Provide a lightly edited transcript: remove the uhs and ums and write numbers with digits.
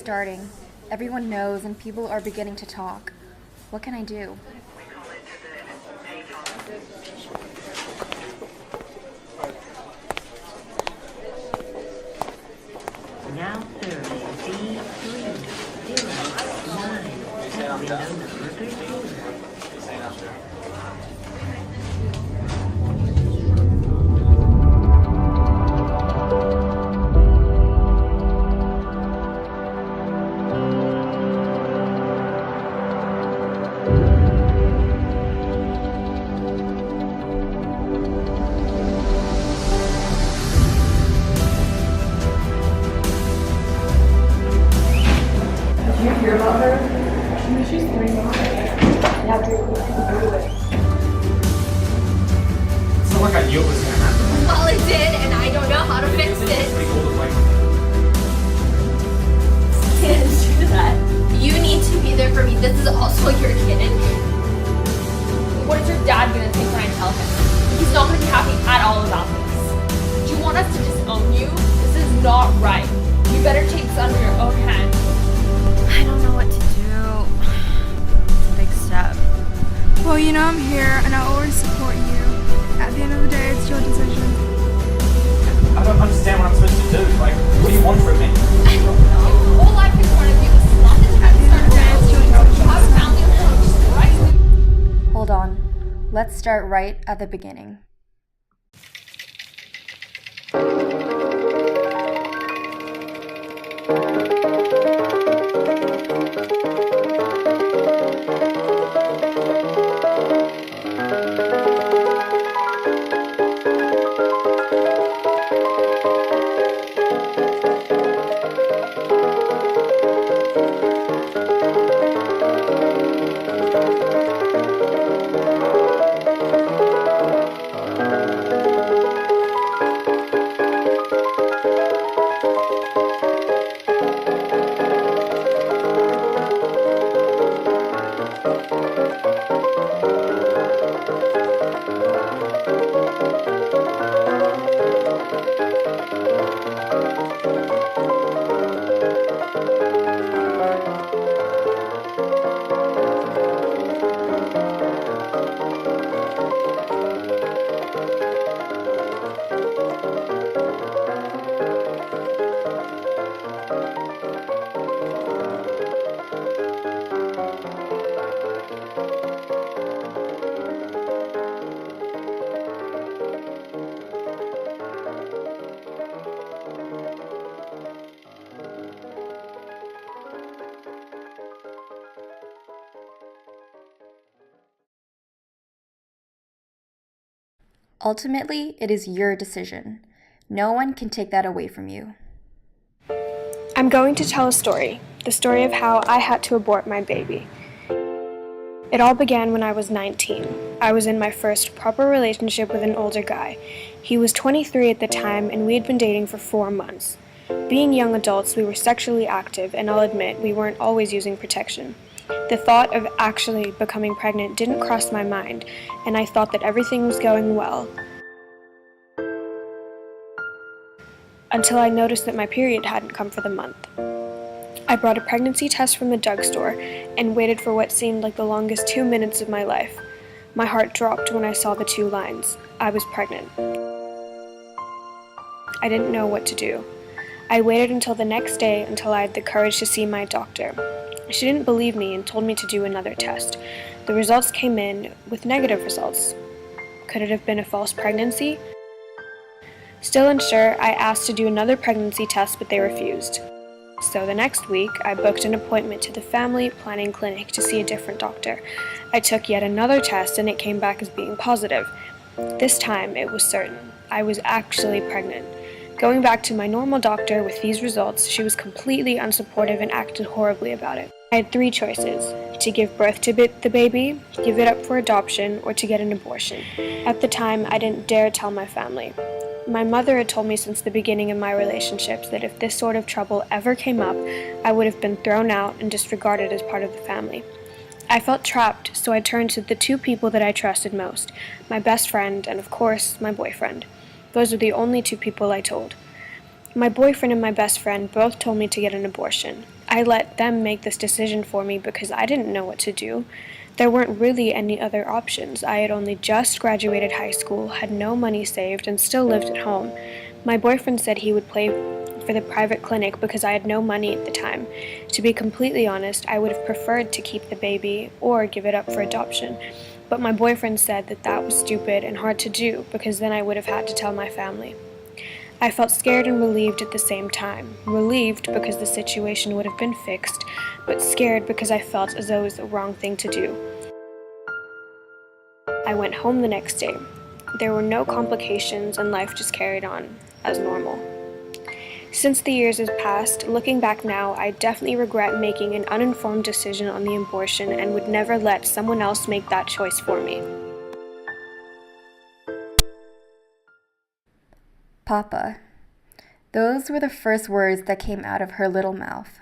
starting. Everyone knows and people are beginning to talk. What can I do? Now serving D309 window number 13. Did you hear about her? She's 3 months. Yeah, dude, we can do it. It's not like I knew it was going to happen. Well, it did, and I don't know how to fix It's it. pretty cool to play. Can't do that. You need to be there for me. This is also your kid. What is your dad gonna think when I tell him? He's not gonna be happy at all about this. Do you want us to disown you? This is not right. You better take this under your own hand. I don't know what to do. It's a big step. Well, I'm here and I'll always support you. At the end of the day, it's your decision. I don't understand what I'm supposed to do. Like, what do you want from me? I don't know. Whole life in front of you is nothing to start around. You have a family approach, right? Hold on. Let's start right at the beginning. Ultimately, it is your decision. No one can take that away from you. I'm going to tell a story. The story of how I had to abort my baby. It all began when I was 19. I was in my first proper relationship with an older guy. He was 23 at the time, and we had been dating for 4 months. Being young adults, we were sexually active, and I'll admit we weren't always using protection. The thought of actually becoming pregnant didn't cross my mind, and I thought that everything was going well. Until I noticed that my period hadn't come for the month. I brought a pregnancy test from the drugstore and waited for what seemed like the longest 2 minutes of my life. My heart dropped when I saw the 2 lines. I was pregnant. I didn't know what to do. I waited until the next day until I had the courage to see my doctor. She didn't believe me and told me to do another test. The results came in with negative results. Could it have been a false pregnancy? Still unsure, I asked to do another pregnancy test, but they refused. So the next week, I booked an appointment to the family planning clinic to see a different doctor. I took yet another test and it came back as being positive. This time, it was certain. I was actually pregnant. Going back to my normal doctor with these results, she was completely unsupportive and acted horribly about it. I had 3 choices: to give birth to the baby, give it up for adoption, or to get an abortion. At the time, I didn't dare tell my family. My mother had told me since the beginning of my relationships that if this sort of trouble ever came up, I would have been thrown out and disregarded as part of the family. I felt trapped, so I turned to the 2 people that I trusted most, my best friend and, of course, my boyfriend. Those were the only 2 people I told. My boyfriend and my best friend both told me to get an abortion. I let them make this decision for me because I didn't know what to do. There weren't really any other options. I had only just graduated high school, had no money saved, and still lived at home. My boyfriend said he would pay for the private clinic because I had no money at the time. To be completely honest, I would have preferred to keep the baby or give it up for adoption. But my boyfriend said that that was stupid and hard to do because then I would have had to tell my family. I felt scared and relieved at the same time. Relieved because the situation would have been fixed, but scared because I felt as though it was the wrong thing to do. I went home the next day. There were no complications and life just carried on as normal. Since the years have passed, looking back now, I definitely regret making an uninformed decision on the abortion and would never let someone else make that choice for me. Papa. Those were the first words that came out of her little mouth.